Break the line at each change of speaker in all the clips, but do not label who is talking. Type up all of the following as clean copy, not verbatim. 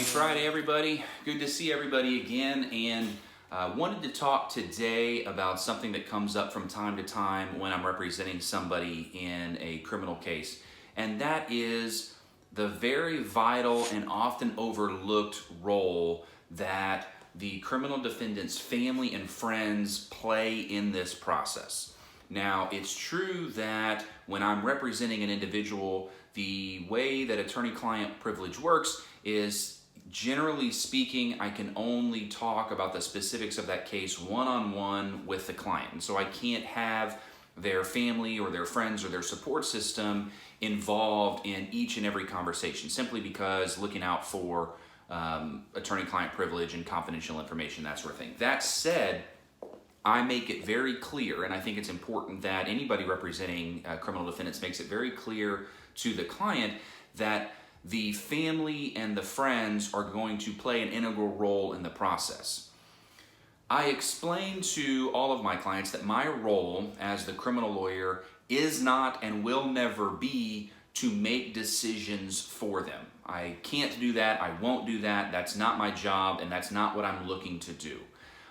Friday, everybody. Good to see everybody again, and wanted to talk today about something that comes up from time to time when I'm representing somebody in a criminal case, and that is the very vital and often overlooked role that the criminal defendant's family and friends play in this process. Now, it's true that when I'm representing an individual, the way that attorney-client privilege works is, generally speaking, I can only talk about the specifics of that case one-on-one with the client. And so I can't have their family or their friends or their support system involved in each and every conversation, simply because looking out for attorney-client privilege and confidential information, that sort of thing. That said, I make it very clear, and I think it's important that anybody representing criminal defendants makes it very clear to the client that the family and the friends are going to play an integral role in the process. I explain to all of my clients that my role as the criminal lawyer is not and will never be to make decisions for them. I can't do that, I won't do that, that's not my job, and that's not what I'm looking to do.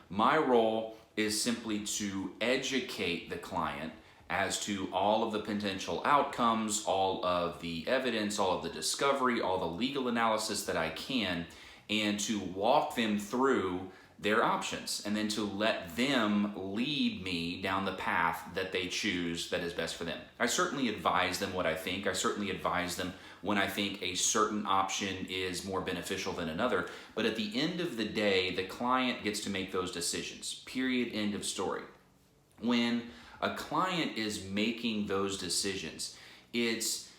My role is simply to educate the client as to all of the potential outcomes, all of the evidence, all of the discovery, all the legal analysis that I can, and to walk them through their options, and then to let them lead me down the path that they choose that is best for them. I certainly advise them what I think. I certainly advise them when I think a certain option is more beneficial than another. But at the end of the day, the client gets to make those decisions. Period, end of story. When a client is making those decisions, it's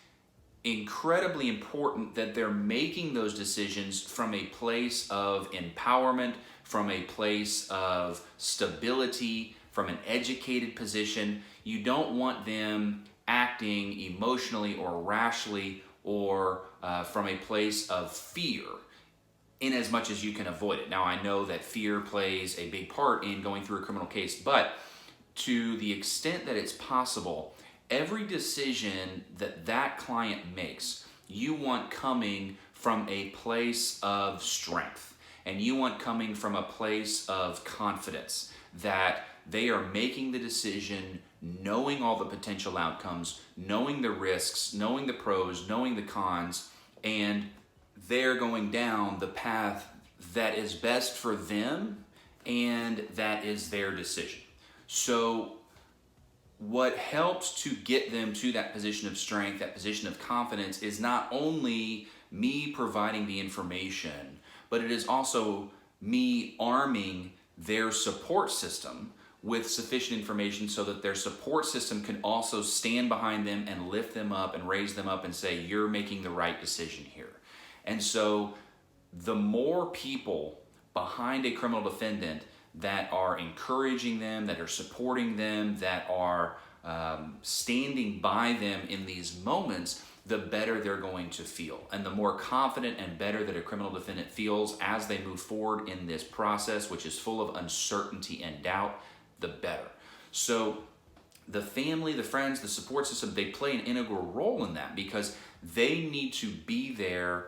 incredibly important that they're making those decisions from a place of empowerment, from a place of stability, from an educated position. You don't want them acting emotionally or rashly or from a place of fear, in as much as you can avoid it. Now, I know that fear plays a big part in going through a criminal case, but to the extent that it's possible, every decision that that client makes, you want coming from a place of strength, and you want coming from a place of confidence that they are making the decision knowing all the potential outcomes, knowing the risks, knowing the pros, knowing the cons, and they're going down the path that is best for them and that is their decision. So what helps to get them to that position of strength, that position of confidence, is not only me providing the information, but it is also me arming their support system with sufficient information so that their support system can also stand behind them and lift them up and raise them up and say, you're making the right decision here. And so the more people behind a criminal defendant that are encouraging them, that are supporting them, that are standing by them in these moments, the better they're going to feel. And the more confident and better that a criminal defendant feels as they move forward in this process, which is full of uncertainty and doubt, the better. So the family, the friends, the support system, they play an integral role in that, because they need to be there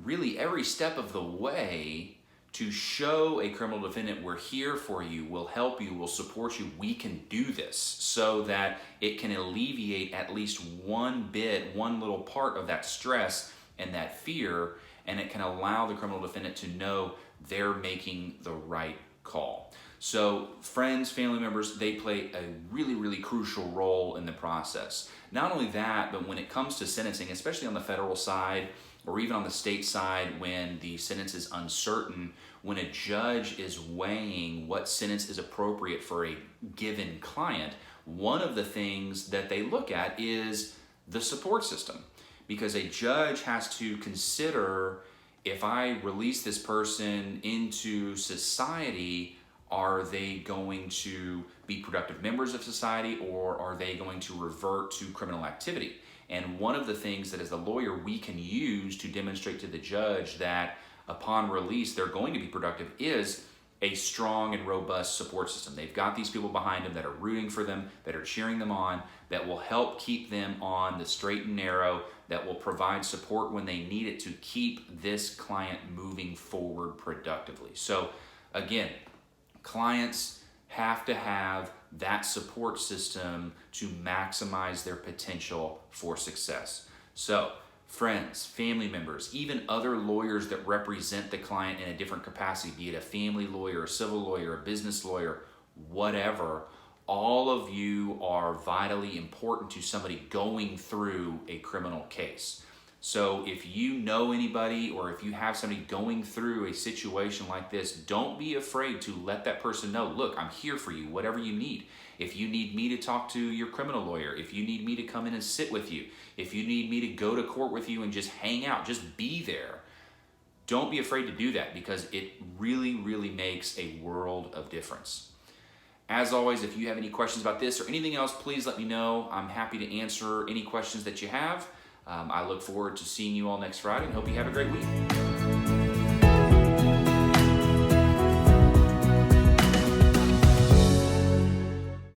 really every step of the way to show a criminal defendant, we're here for you, we'll help you, we'll support you, we can do this, so that it can alleviate at least one little part of that stress and that fear, and it can allow the criminal defendant to know they're making the right call. So friends, family members, they play a really, really crucial role in the process. Not only that, but when it comes to sentencing, especially on the federal side, or even on the state side when the sentence is uncertain, when a judge is weighing what sentence is appropriate for a given client, one of the things that they look at is the support system. Because a judge has to consider, if I release this person into society, are they going to be productive members of society, or are they going to revert to criminal activity? And one of the things that as a lawyer we can use to demonstrate to the judge that upon release they're going to be productive is a strong and robust support system. They've got these people behind them that are rooting for them, that are cheering them on, that will help keep them on the straight and narrow, that will provide support when they need it to keep this client moving forward productively. So again, clients have to have that support system to maximize their potential for success. So friends, family members, even other lawyers that represent the client in a different capacity, be it a family lawyer, a civil lawyer, a business lawyer, whatever, all of you are vitally important to somebody going through a criminal case. So if you know anybody or if you have somebody going through a situation like this, don't be afraid to let that person know, look, I'm here for you, whatever you need. If you need me to talk to your criminal lawyer, if you need me to come in and sit with you, if you need me to go to court with you and just hang out, just be there. Don't be afraid to do that because it really, really makes a world of difference. As always, if you have any questions about this or anything else, please let me know. I'm happy to answer any questions that you have. I look forward to seeing you all next Friday and hope you have a great week.